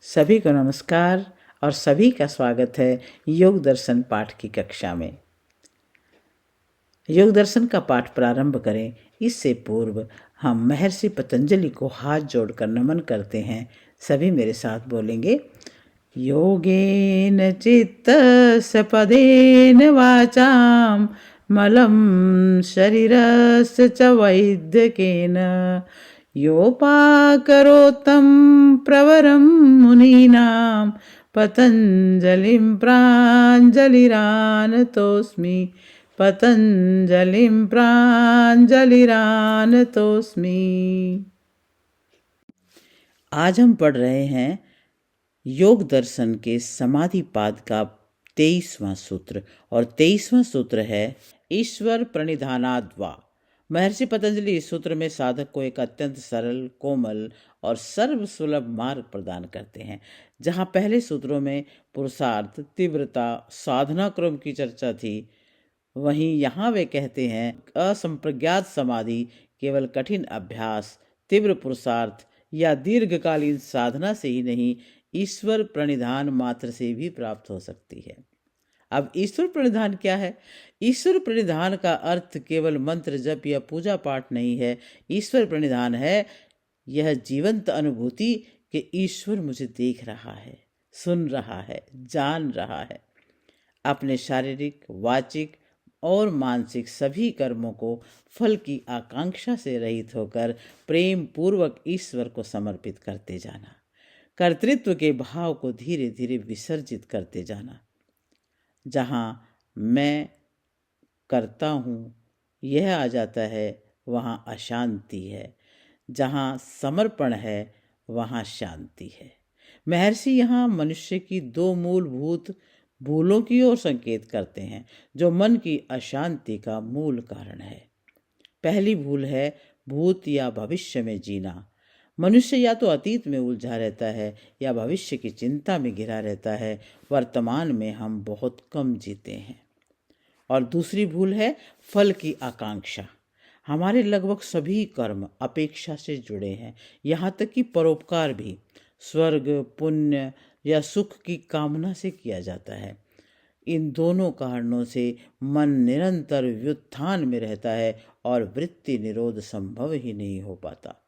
सभी को नमस्कार और सभी का स्वागत है योग दर्शन पाठ की कक्षा में। योग दर्शन का पाठ प्रारंभ करें इससे पूर्व हम महर्षि पतंजलि को हाथ जोड़कर नमन करते हैं। सभी मेरे साथ बोलेंगे। योगेन चित्तस्य पदेन वाचां मलं शरीरस्य च वैद्यकेन योपाकरोत्तं प्रवरं मुनीनां पतञ्जलिं प्राञ्जलिरानतोऽस्मि पतंजलिं प्राञ्जलिरानतोऽस्मि। आज हम पढ़ रहे हैं योग दर्शन के समाधि पाद का 23वां सूत्र और 23वां सूत्र है ईश्वर प्रणिधानाद्वा। महर्षि पतंजलि इस सूत्र में साधक को एक अत्यंत सरल, कोमल और सर्वसुलभ मार्ग प्रदान करते हैं। जहाँ पहले सूत्रों में पुरुषार्थ, तीव्रता, साधना क्रम की चर्चा थी, वहीं यहाँ वे कहते हैं असंप्रज्ञात समाधि केवल कठिन अभ्यास, तीव्र पुरुषार्थ या दीर्घकालीन साधना से ही नहीं, ईश्वर प्रणिधान मात्र से भी प्राप्त हो सकती है। अब ईश्वर प्रणिधान क्या है? ईश्वर प्रणिधान का अर्थ केवल मंत्र जप या पूजा पाठ नहीं है। ईश्वर प्रणिधान है यह जीवंत अनुभूति कि ईश्वर मुझे देख रहा है, सुन रहा है, जान रहा है। अपने शारीरिक, वाचिक और मानसिक सभी कर्मों को फल की आकांक्षा से रहित होकर प्रेम पूर्वक ईश्वर को समर्पित करते जाना, कर्तृत्व के भाव को धीरे धीरे विसर्जित करते जाना। जहाँ मैं करता हूँ यह आ जाता है, वहाँ अशांति है। जहाँ समर्पण है वहाँ शांति है। महर्षि यहाँ मनुष्य की दो मूलभूत भूलों की ओर संकेत करते हैं जो मन की अशांति का मूल कारण है। पहली भूल है भूत या भविष्य में जीना। मनुष्य या तो अतीत में उलझा रहता है या भविष्य की चिंता में घिरा रहता है। वर्तमान में हम बहुत कम जीते हैं। और दूसरी भूल है फल की आकांक्षा। हमारे लगभग सभी कर्म अपेक्षा से जुड़े हैं, यहाँ तक कि परोपकार भी स्वर्ग, पुण्य या सुख की कामना से किया जाता है। इन दोनों कारणों से मन निरंतर व्युत्थान में रहता है और वृत्ति निरोध संभव ही नहीं हो पाता।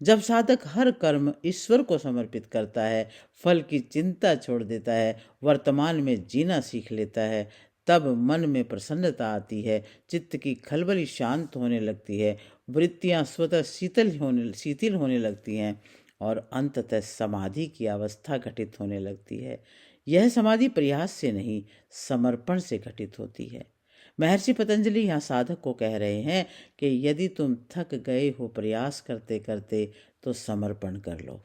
जब साधक हर कर्म ईश्वर को समर्पित करता है, फल की चिंता छोड़ देता है, वर्तमान में जीना सीख लेता है, तब मन में प्रसन्नता आती है, चित्त की खलबली शांत होने लगती है, वृत्तियां स्वतः शिथिल होने लगती हैं और अंततः समाधि की अवस्था घटित होने लगती है। यह समाधि प्रयास से नहीं, समर्पण से घटित होती है। महर्षि पतंजलि यहाँ साधक को कह रहे हैं कि यदि तुम थक गए हो प्रयास करते करते तो समर्पण कर लो।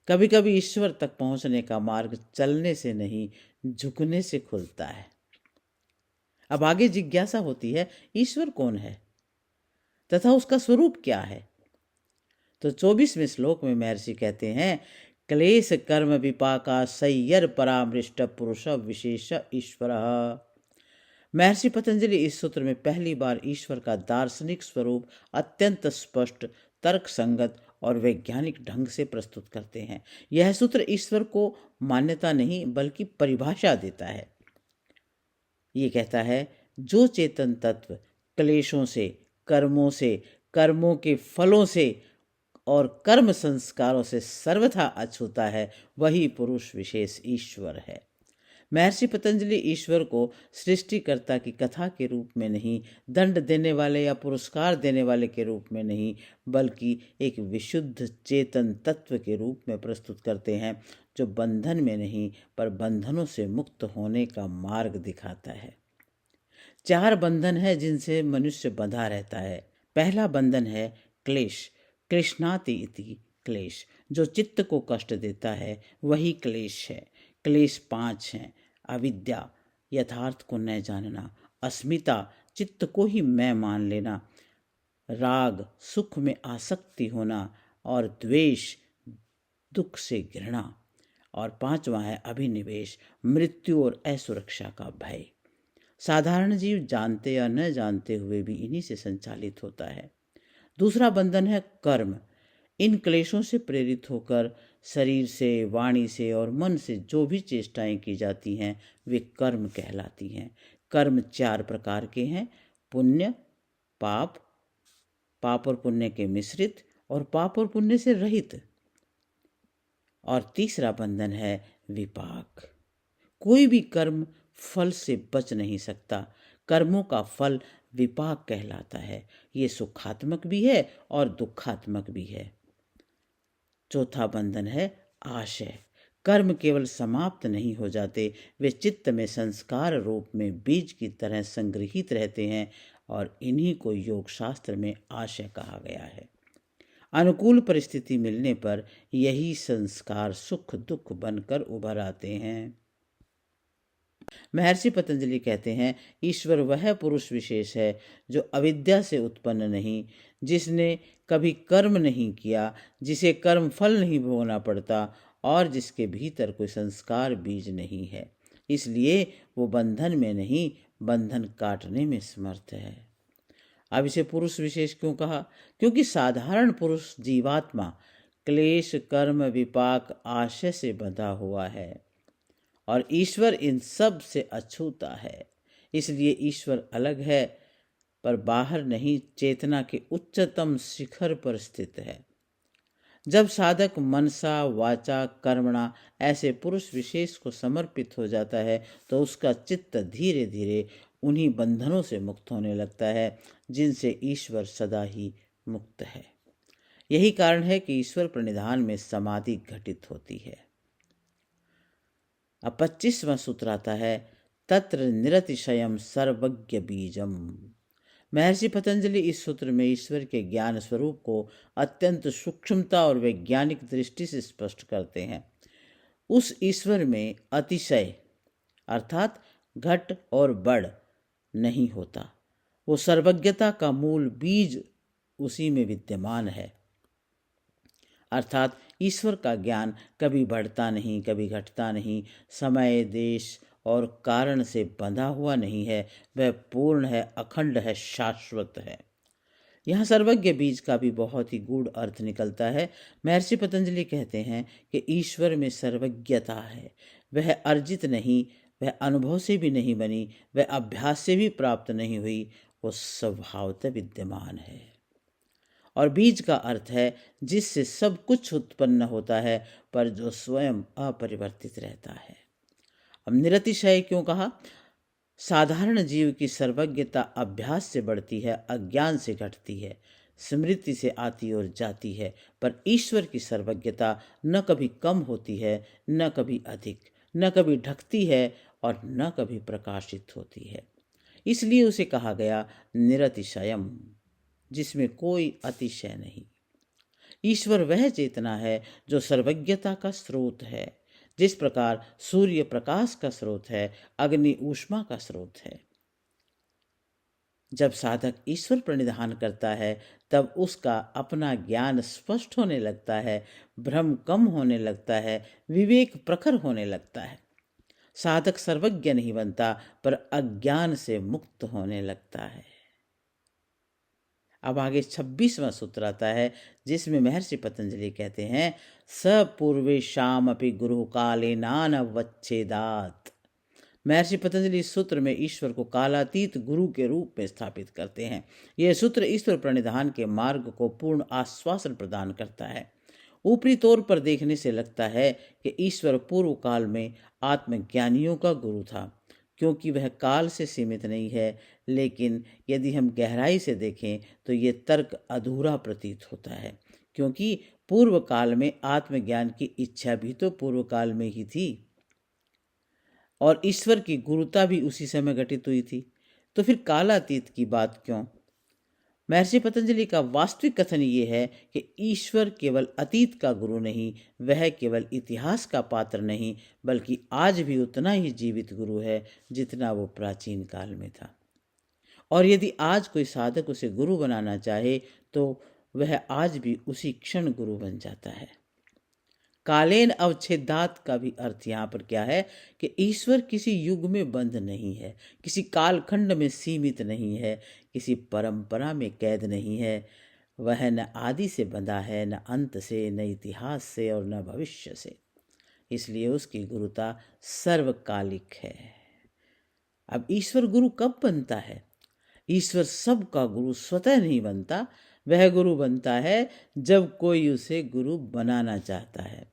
कभी कभी ईश्वर तक पहुंचने का मार्ग चलने से नहीं, झुकने से खुलता है। अब आगे जिज्ञासा होती है, ईश्वर कौन है तथा उसका स्वरूप क्या है? तो 24वें श्लोक में महर्षि कहते हैं, क्लेश कर्म विपाका सय्यर परामृष्ट पुरुष विशेष ईश्वर। महर्षि पतंजलि इस सूत्र में पहली बार ईश्वर का दार्शनिक स्वरूप अत्यंत स्पष्ट, तर्क संगत और वैज्ञानिक ढंग से प्रस्तुत करते हैं। यह सूत्र ईश्वर को मान्यता नहीं बल्कि परिभाषा देता है। ये कहता है, जो चेतन तत्व क्लेशों से, कर्मों के फलों से और कर्म संस्कारों से सर्वथा अछूता है, वही पुरुष विशेष ईश्वर है। महर्षि पतंजलि ईश्वर को सृष्टिकर्ता की कथा के रूप में नहीं, दंड देने वाले या पुरस्कार देने वाले के रूप में नहीं, बल्कि एक विशुद्ध चेतन तत्व के रूप में प्रस्तुत करते हैं, जो बंधन में नहीं पर बंधनों से मुक्त होने का मार्ग दिखाता है। 4 बंधन है जिनसे मनुष्य बंधा रहता है। पहला बंधन है क्लेश, क्लेशनाति इति क्लेश, जो चित्त को कष्ट देता है वही क्लेश है। क्लेश 5 हैं। अविद्या, यथार्थ को न जानना। अस्मिता, चित्त को ही मैं मान लेना। राग, सुख में आसक्ति होना। और द्वेष, दुख से घृणा। और 5वां है अभिनिवेश, मृत्यु और असुरक्षा का भय। साधारण जीव जानते या न जानते हुए भी इन्हीं से संचालित होता है। दूसरा बंधन है कर्म। इन क्लेशों से प्रेरित होकर शरीर से, वाणी से और मन से जो भी चेष्टाएं की जाती हैं वे कर्म कहलाती हैं। कर्म 4 प्रकार के हैं: पुण्य, पाप, पाप और पुण्य के मिश्रित और पाप और पुण्य से रहित। और तीसरा बंधन है विपाक। कोई भी कर्म फल से बच नहीं सकता। कर्मों का फल विपाक कहलाता है। ये सुखात्मक भी है और दुखात्मक भी है। चौथा बंधन है आशय। कर्म केवल समाप्त नहीं हो जाते, वे चित्त में संस्कार रूप में बीज की तरह संग्रहित रहते हैं और इन्हीं को योग शास्त्र में आशय कहा गया है। अनुकूल परिस्थिति मिलने पर यही संस्कार सुख दुख बनकर उभर आते हैं। महर्षि पतंजलि कहते हैं, ईश्वर वह पुरुष विशेष है जो अविद्या से उत्पन्न नहीं, जिसने कभी कर्म नहीं किया, जिसे कर्म फल नहीं भोगना पड़ता और जिसके भीतर कोई संस्कार बीज नहीं है। इसलिए वो बंधन में नहीं, बंधन काटने में समर्थ है। अब इसे पुरुष विशेष क्यों कहा? क्योंकि साधारण पुरुष जीवात्मा क्लेश, कर्म, विपाक, आशय से बंधा हुआ है और ईश्वर इन सब से अछूता है। इसलिए ईश्वर अलग है, पर बाहर नहीं, चेतना के उच्चतम शिखर पर स्थित है। जब साधक मनसा, वाचा, कर्मणा ऐसे पुरुष विशेष को समर्पित हो जाता है तो उसका चित्त धीरे धीरे उन्हीं बंधनों से मुक्त होने लगता है जिनसे ईश्वर सदा ही मुक्त है। यही कारण है कि ईश्वर प्रणिधान में समाधि घटित होती है। अब 25वां सूत्र आता है, तत्र निरतिशयम सर्वज्ञ बीजम। महर्षि पतंजलि इस सूत्र में ईश्वर के ज्ञान स्वरूप को अत्यंत सूक्ष्मता और वैज्ञानिक दृष्टि से स्पष्ट करते हैं। उस ईश्वर में अतिशय अर्थात घट और बढ़ नहीं होता। वो सर्वज्ञता का मूल बीज उसी में विद्यमान है। अर्थात ईश्वर का ज्ञान कभी बढ़ता नहीं, कभी घटता नहीं, समय, देश और कारण से बंधा हुआ नहीं है। वह पूर्ण है, अखंड है, शाश्वत है। यहाँ सर्वज्ञ बीज का भी बहुत ही गूढ़ अर्थ निकलता है। महर्षि पतंजलि कहते हैं कि ईश्वर में सर्वज्ञता है। वह अर्जित नहीं, वह अनुभव से भी नहीं बनी, वह अभ्यास से भी प्राप्त नहीं हुई, वो स्वभावतः विद्यमान है। और बीज का अर्थ है जिससे सब कुछ उत्पन्न होता है पर जो स्वयं अपरिवर्तित रहता है। अब निरतिशय क्यों कहा? साधारण जीव की सर्वज्ञता अभ्यास से बढ़ती है, अज्ञान से घटती है, स्मृति से आती और जाती है, पर ईश्वर की सर्वज्ञता न कभी कम होती है, न कभी अधिक, न कभी ढकती है और न कभी प्रकाशित होती है। इसलिए उसे कहा गया निरतिशयम, जिसमें कोई अतिशय नहीं। ईश्वर वह चेतना है जो सर्वज्ञता का स्रोत है। जिस प्रकार सूर्य प्रकाश का स्रोत है, अग्नि ऊष्मा का स्रोत है। जब साधक ईश्वर प्रणिधान करता है तब उसका अपना ज्ञान स्पष्ट होने लगता है, भ्रम कम होने लगता है, विवेक प्रखर होने लगता है। साधक सर्वज्ञ नहीं बनता पर अज्ञान से मुक्त होने लगता है। अब आगे 26वां सूत्र आता है जिसमें महर्षि पतंजलि कहते हैं, स पूर्वेशाम अपि गुरु काले नानवच्छेदात। महर्षि पतंजलि इस सूत्र में ईश्वर को कालातीत गुरु के रूप में स्थापित करते हैं। यह सूत्र ईश्वर प्रणिधान के मार्ग को पूर्ण आश्वासन प्रदान करता है। ऊपरी तौर पर देखने से लगता है कि ईश्वर पूर्व काल में आत्मज्ञानियों का गुरु था, क्योंकि वह काल से सीमित नहीं है। लेकिन यदि हम गहराई से देखें तो ये तर्क अधूरा प्रतीत होता है, क्योंकि पूर्व काल में आत्मज्ञान की इच्छा भी तो पूर्व काल में ही थी और ईश्वर की गुरुता भी उसी समय घटित हुई थी। तो फिर कालातीत की बात क्यों? महर्षि पतंजलि का वास्तविक कथन ये है कि ईश्वर केवल अतीत का गुरु नहीं, वह केवल इतिहास का पात्र नहीं, बल्कि आज भी उतना ही जीवित गुरु है जितना वो प्राचीन काल में था। और यदि आज कोई साधक उसे गुरु बनाना चाहे तो वह आज भी उसी क्षण गुरु बन जाता है। कालेन अवच्छेदात का भी अर्थ यहाँ पर क्या है कि ईश्वर किसी युग में बंद नहीं है, किसी कालखंड में सीमित नहीं है, किसी परंपरा में कैद नहीं है। वह न आदि से बंधा है, न अंत से, न इतिहास से और न भविष्य से। इसलिए उसकी गुरुता सर्वकालिक है। अब ईश्वर गुरु कब बनता है? ईश्वर सबका गुरु स्वतः नहीं बनता, वह गुरु बनता है जब कोई उसे गुरु बनाना चाहता है।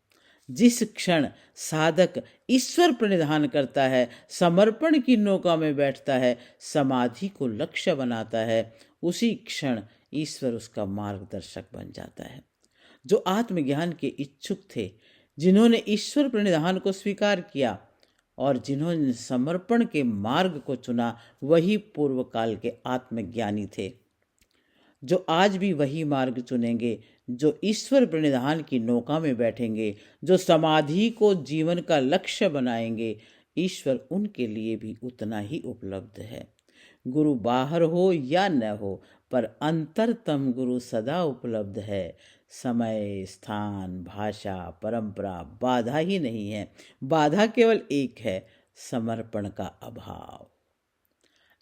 जिस क्षण साधक ईश्वर प्रणिधान करता है, समर्पण की नौका में बैठता है, समाधि को लक्ष्य बनाता है, उसी क्षण ईश्वर उसका मार्गदर्शक बन जाता है। जो आत्मज्ञान के इच्छुक थे, जिन्होंने ईश्वर प्रणिधान को स्वीकार किया और जिन्होंने समर्पण के मार्ग को चुना, वही पूर्व काल के आत्मज्ञानी थे। जो आज भी वही मार्ग चुनेंगे, जो ईश्वर प्रणिधान की नौका में बैठेंगे, जो समाधि को जीवन का लक्ष्य बनाएंगे, ईश्वर उनके लिए भी उतना ही उपलब्ध है। गुरु बाहर हो या न हो, पर अंतरतम गुरु सदा उपलब्ध है। समय, स्थान, भाषा, परंपरा बाधा ही नहीं है। बाधा केवल एक है, समर्पण का अभाव।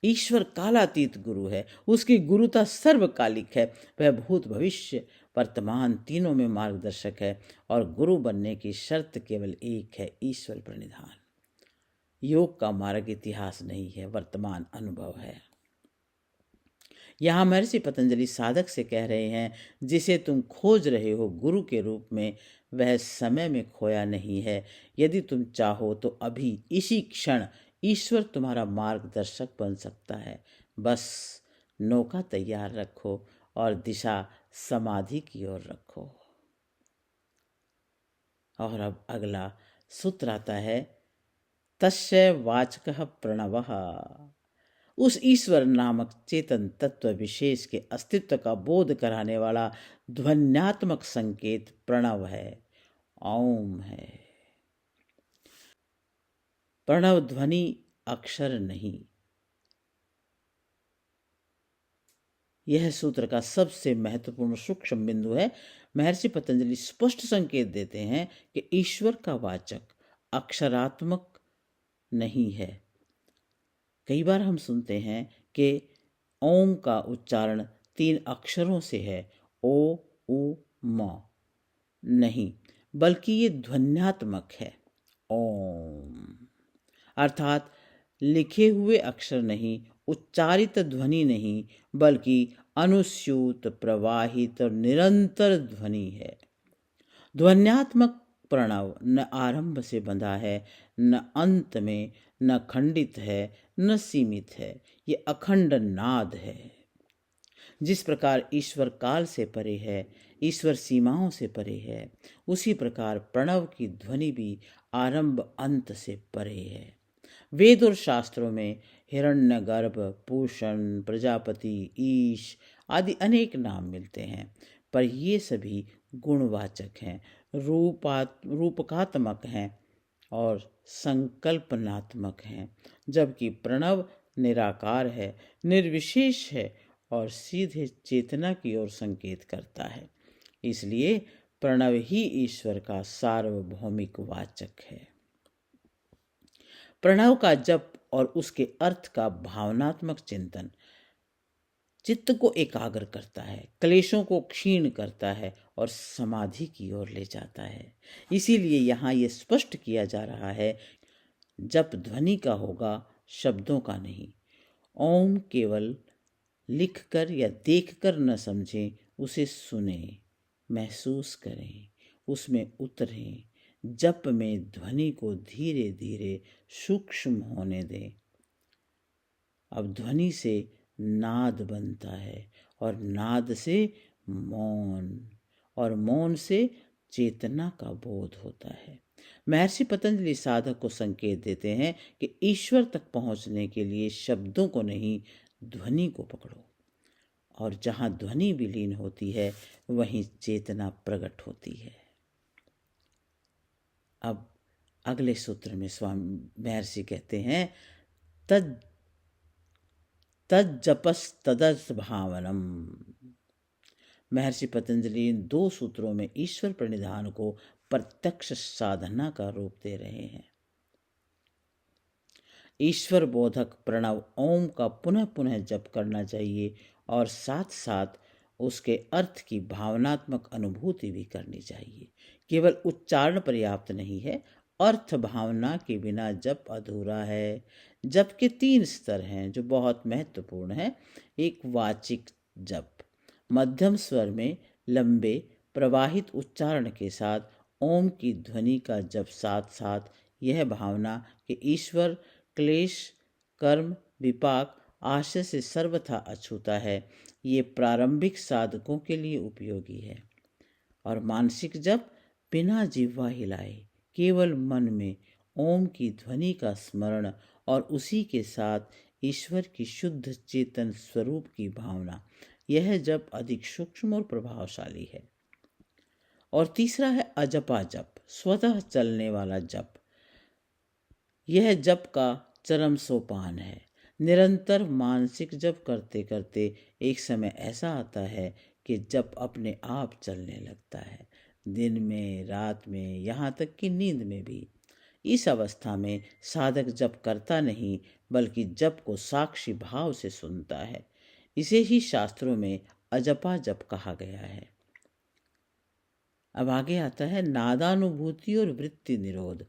ईश्वर कालातीत गुरु है, उसकी गुरुता सर्वकालिक है। वह भूत, भविष्य, वर्तमान तीनों में मार्गदर्शक है और गुरु बनने की शर्त केवल एक है, ईश्वर प्रणिधान। योग का मार्ग इतिहास नहीं है, वर्तमान अनुभव है। यहाँ महर्षि पतंजलि साधक से कह रहे हैं, जिसे तुम खोज रहे हो गुरु के रूप में, वह समय में खोया नहीं है। यदि तुम चाहो तो अभी इसी क्षण ईश्वर तुम्हारा मार्गदर्शक बन सकता है। बस नौका तैयार रखो और दिशा समाधि की ओर रखो। और अब अगला सूत्र आता है, तस्य वाचकः प्रणवः। उस ईश्वर नामक चेतन तत्व विशेष के अस्तित्व का बोध कराने वाला ध्वन्यात्मक संकेत प्रणव है, ओम है। प्रणव ध्वनि अक्षर नहीं। यह सूत्र का सबसे महत्वपूर्ण सूक्ष्म बिंदु है। महर्षि पतंजलि स्पष्ट संकेत देते हैं कि ईश्वर का वाचक अक्षरात्मक नहीं है। कई बार हम सुनते हैं कि ओम का उच्चारण 3 अक्षरों से है, ओ, उ, म। नहीं, बल्कि ये ध्वन्यात्मक है, ओम। अर्थात लिखे हुए अक्षर नहीं, उच्चारित ध्वनि नहीं, बल्कि अनुस्यूत, प्रवाहित और निरंतर ध्वनि है। ध्वन्यात्मक प्रणव न आरंभ से बंधा है, न अंत में, न खंडित है, न सीमित है। ये अखंड नाद है। जिस प्रकार ईश्वर काल से परे है, ईश्वर सीमाओं से परे है, उसी प्रकार प्रणव की ध्वनि भी आरंभ अंत से परे है। वेद और शास्त्रों में हिरण्यगर्भ, पूषण, प्रजापति, ईश आदि अनेक नाम मिलते हैं, पर ये सभी गुणवाचक हैं, रूपकात्मक हैं और संकल्पनात्मक हैं, जबकि प्रणव निराकार है, निर्विशेष है और सीधे चेतना की ओर संकेत करता है। इसलिए प्रणव ही ईश्वर का सार्वभौमिक वाचक है। प्रणव का जप और उसके अर्थ का भावनात्मक चिंतन चित्त को एकाग्र करता है, क्लेशों को क्षीण करता है और समाधि की ओर ले जाता है। इसीलिए यहाँ ये स्पष्ट किया जा रहा है, जप ध्वनि का होगा, शब्दों का नहीं। ओम केवल लिखकर या देखकर न समझें, उसे सुनें, महसूस करें, उसमें उतरें। जप में ध्वनि को धीरे धीरे सूक्ष्म होने दें। अब ध्वनि से नाद बनता है और नाद से मौन, और मौन से चेतना का बोध होता है। महर्षि पतंजलि साधक को संकेत देते हैं कि ईश्वर तक पहुंचने के लिए शब्दों को नहीं, ध्वनि को पकड़ो, और जहाँ ध्वनि विलीन होती है वहीं चेतना प्रकट होती है। अब अगले सूत्र में स्वामी महर्षि कहते हैं, तज्जपस्तदर्थ भावनम। महर्षि पतंजलि इन 2 सूत्रों में ईश्वर प्रणिधान को प्रत्यक्ष साधना का रूप दे रहे हैं। ईश्वर बोधक प्रणव ओम का पुनः पुनः जप करना चाहिए और साथ साथ उसके अर्थ की भावनात्मक अनुभूति भी करनी चाहिए। केवल उच्चारण पर्याप्त नहीं है, अर्थ भावना के बिना जप अधूरा है। जप के 3 स्तर हैं जो बहुत महत्वपूर्ण हैं। एक वाचिक जप, मध्यम स्वर में लंबे प्रवाहित उच्चारण के साथ ओम की ध्वनि का जप, साथ साथ यह भावना कि ईश्वर क्लेश कर्म विपाक आशय से सर्वथा अछूता है, ये प्रारंभिक साधकों के लिए उपयोगी है। और मानसिक जप, बिना जिह्वा हिलाए केवल मन में ओम की ध्वनि का स्मरण और उसी के साथ ईश्वर की शुद्ध चेतन स्वरूप की भावना, यह जप अधिक सूक्ष्म और प्रभावशाली है। और तीसरा है अजपा जप, स्वतः चलने वाला जप। यह जप का चरम सोपान है। निरंतर मानसिक जप करते करते एक समय ऐसा आता है कि जप अपने आप चलने लगता है, दिन में, रात में, यहाँ तक कि नींद में भी। इस अवस्था में साधक जप करता नहीं बल्कि जप को साक्षी भाव से सुनता है। इसे ही शास्त्रों में अजपा जप कहा गया है। अब आगे आता है नादानुभूति और वृत्ति निरोध।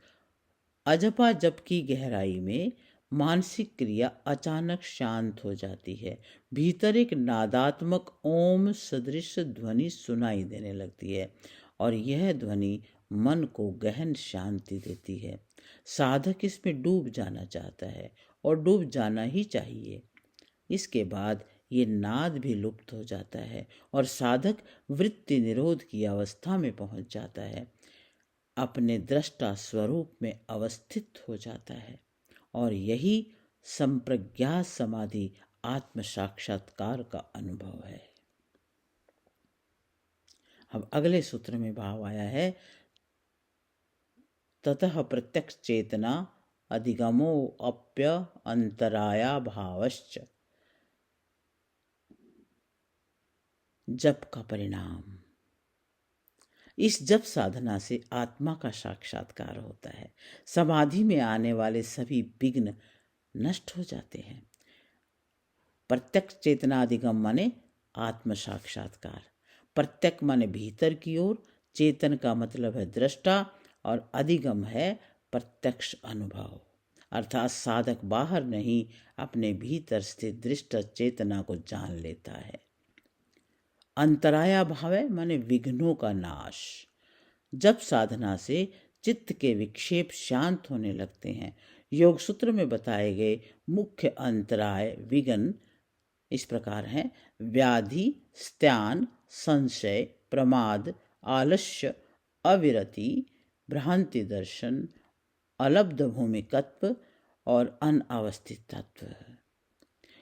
अजपा जप की गहराई में मानसिक क्रिया अचानक शांत हो जाती है। भीतर एक नादात्मक ओम सदृश ध्वनि सुनाई देने लगती है और यह ध्वनि मन को गहन शांति देती है। साधक इसमें डूब जाना चाहता है और डूब जाना ही चाहिए। इसके बाद ये नाद भी लुप्त हो जाता है और साधक वृत्ति निरोध की अवस्था में पहुंच जाता है, अपने दृष्टा स्वरूप में अवस्थित हो जाता है। और यही संप्रज्ञात समाधि आत्म साक्षात्कार का अनुभव है। अब अगले सूत्र में भाव आया है, ततः प्रत्यक्ष चेतना अधिगमो अप्य अंतराया भावश्च। जप का परिणाम, इस जप साधना से आत्मा का साक्षात्कार होता है। समाधि में आने वाले सभी विघ्न नष्ट हो जाते हैं। प्रत्यक्ष चेतनाधिगम माने आत्म साक्षात्कार। प्रत्यक माने भीतर की ओर, चेतन का मतलब है दृष्टा और अधिगम है प्रत्यक्ष अनुभव। अर्थात साधक बाहर नहीं, अपने भीतर स्थित दृष्ट चेतना को जान लेता है। अंतराया भाव है माने विघ्नों का नाश। जब साधना से चित्त के विक्षेप शांत होने लगते हैं। योग सूत्र में बताए गए मुख्य अंतराय विघ्न इस प्रकार हैं: व्याधि, स्त्यान, संशय, प्रमाद, आलस्य, अविरति, भ्रांति दर्शन, अलब्ध भूमिकत्व और अनवस्थित तत्व।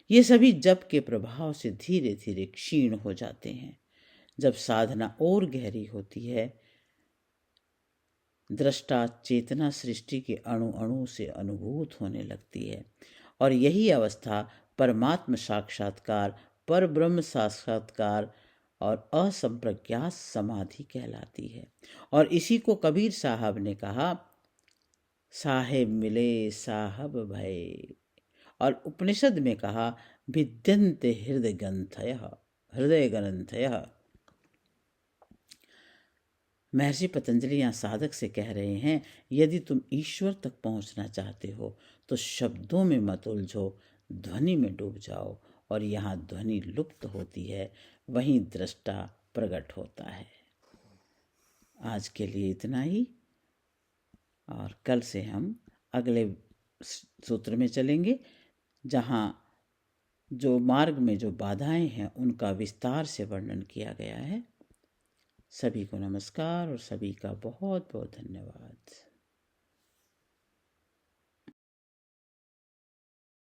ये सभी जप के प्रभाव से धीरे धीरे क्षीण हो जाते हैं। जब साधना और गहरी होती है, दृष्टा चेतना सृष्टि के अणु अणु से अनुभूत होने लगती है और यही अवस्था परमात्म साक्षात्कार, पर ब्रह्म साक्षात्कार और असंप्रज्ञात समाधि कहलाती है। और इसी को कबीर साहब ने कहा, साहेब मिले साहब भय। और उपनिषद में कहा, भिद्यन्ते हृदय ग्रंथयः। महर्षि पतंजलि यहाँ साधक से कह रहे हैं, यदि तुम ईश्वर तक पहुँचना चाहते हो तो शब्दों में मत उलझो, ध्वनि में डूब जाओ। और यहाँ ध्वनि लुप्त होती है, वहीं दृष्टा प्रकट होता है। आज के लिए इतना ही, और कल से हम अगले सूत्र में चलेंगे, जहाँ जो मार्ग में जो बाधाएं हैं उनका विस्तार से वर्णन किया गया है। सभी को नमस्कार और सभी का बहुत बहुत धन्यवाद।